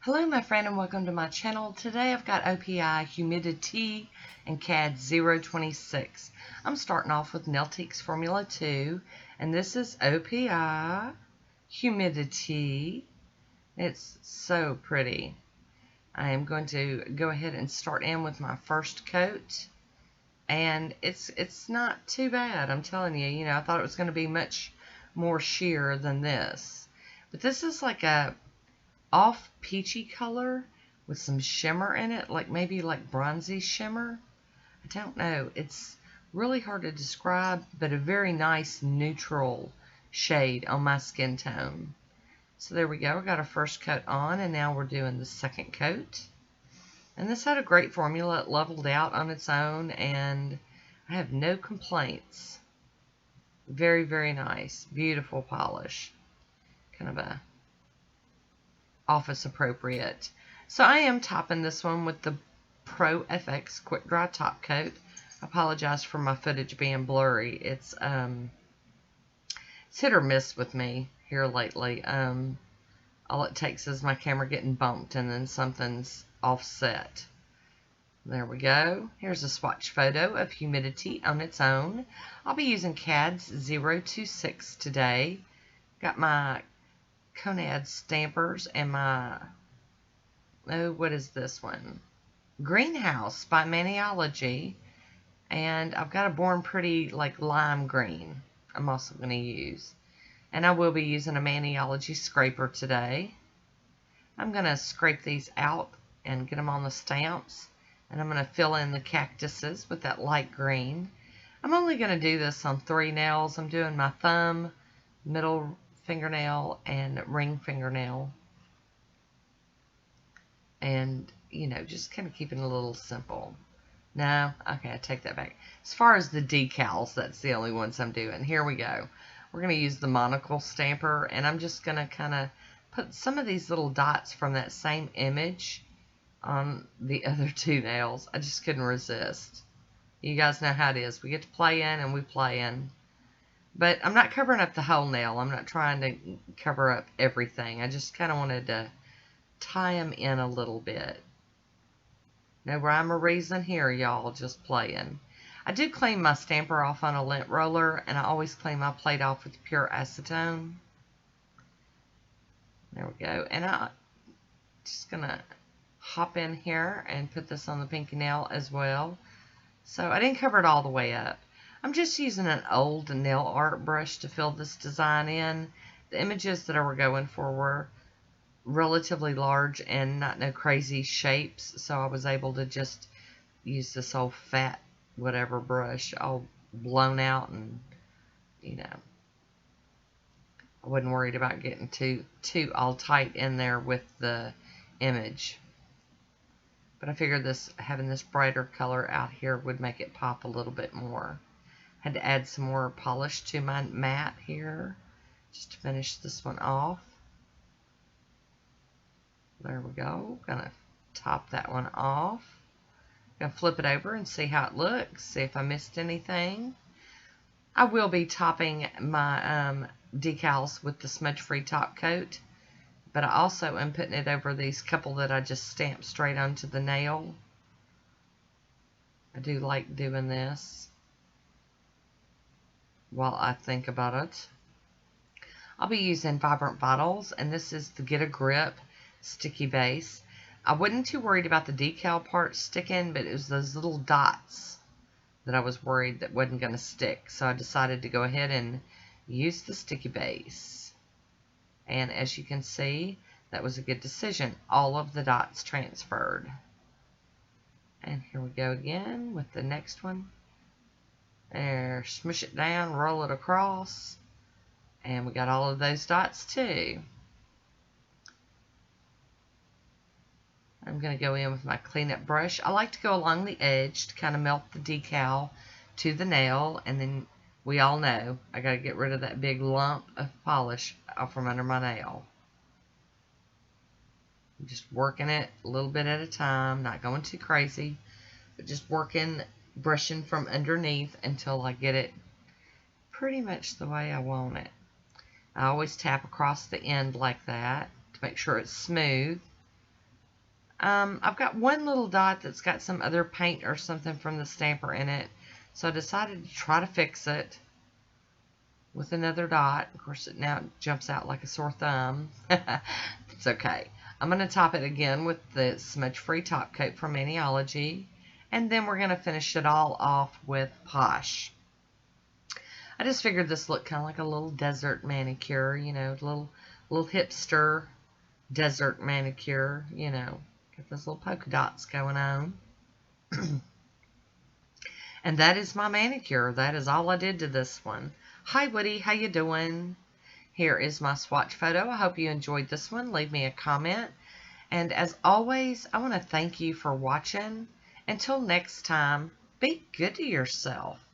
Hello my friend and welcome to my channel. Today I've got OPI Humidi-Tea KADS 026. I'm starting off with Nailtiques Formula 2 and this is OPI Humidi-Tea. It's so pretty. I am going to go ahead and start in with my first coat and it's not too bad. I'm telling you, I thought it was going to be much more sheer than this. But this is like a off peachy color with some shimmer in it, like maybe like bronzy shimmer. I don't know. It's really hard to describe, but a very nice neutral shade on my skin tone. So there we go. I got a first coat on, and now we're doing the second coat. And this had a great formula. It leveled out on its own, and I have no complaints. Very, very nice. Beautiful polish. Kind of a office appropriate. So I am topping this one with the Pro FX Quick Dry Top Coat. I apologize for my footage being blurry. It's hit or miss with me here lately. All it takes is my camera getting bumped and then something's offset. There we go. Here's a swatch photo of Humidi-Tea on its own. I'll be using KADS 026 today. Got my Conad stampers and my, what is this one? Greenhouse by Maniology. And I've got a Born Pretty like lime green I'm also going to use. And I will be using a Maniology scraper today. I'm going to scrape these out and get them on the stamps. And I'm going to fill in the cactuses with that light green. I'm only going to do this on 3 nails. I'm doing my thumb, middle fingernail, and ring fingernail. And, just kind of keeping it a little simple. No, okay, I take that back. As far as the decals, that's the only ones I'm doing. Here we go. We're going to use the monocle stamper, and I'm just going to kind of put some of these little dots from that same image on the other 2 nails. I just couldn't resist. You guys know how it is. We get to play in and we play in. But I'm not covering up the whole nail. I'm not trying to cover up everything. I just kind of wanted to tie them in a little bit. No rhyme or reason here, y'all. Just playing. I do clean my stamper off on a lint roller, and I always clean my plate off with pure acetone. There we go. And I'm just going to hop in here and put this on the pinky nail as well. So I didn't cover it all the way up. I'm just using an old nail art brush to fill this design in. The images that I were going for were relatively large and not no crazy shapes, so I was able to just use this old fat whatever brush all blown out, and I wasn't worried about getting too all tight in there with the image. But I figured having this brighter color out here would make it pop a little bit more. Had to add some more polish to my mat here just to finish this one off. There we go. Gonna top that one off. Gonna flip it over and see how it looks. See if I missed anything. I will be topping my decals with the smudge-free top coat, but I also am putting it over these couple that I just stamped straight onto the nail. I do like doing this while I think about it. I'll be using Vibrant Bottles, and this is the Get a Grip sticky base. I wasn't too worried about the decal part sticking, but it was those little dots that I was worried that wasn't going to stick. So I decided to go ahead and use the sticky base. And as you can see, that was a good decision. All of the dots transferred. And here we go again with the next one. There, smush it down, roll it across, and we got all of those dots too. I'm going to go in with my cleanup brush. I like to go along the edge to kind of melt the decal to the nail, and then we all know I got to get rid of that big lump of polish off from under my nail. I'm just working it a little bit at a time, not going too crazy, but just working, brushing from underneath until I get it pretty much the way I want it. I always tap across the end like that to make sure it's smooth. I've got one little dot that's got some other paint or something from the stamper in it. So I decided to try to fix it with another dot. Of course, it now jumps out like a sore thumb. It's okay. I'm going to top it again with the smudge-free top coat from Maniology. And then we're going to finish it all off with Poshe. I just figured this looked kind of like a little desert manicure, you know, little hipster desert manicure, you know. Get those little polka dots going on. And that is my manicure. That is all I did to this one. Hi, Woody. How you doing? Here is my swatch photo. I hope you enjoyed this one. Leave me a comment. And as always, I want to thank you for watching. Until next time, be good to yourself.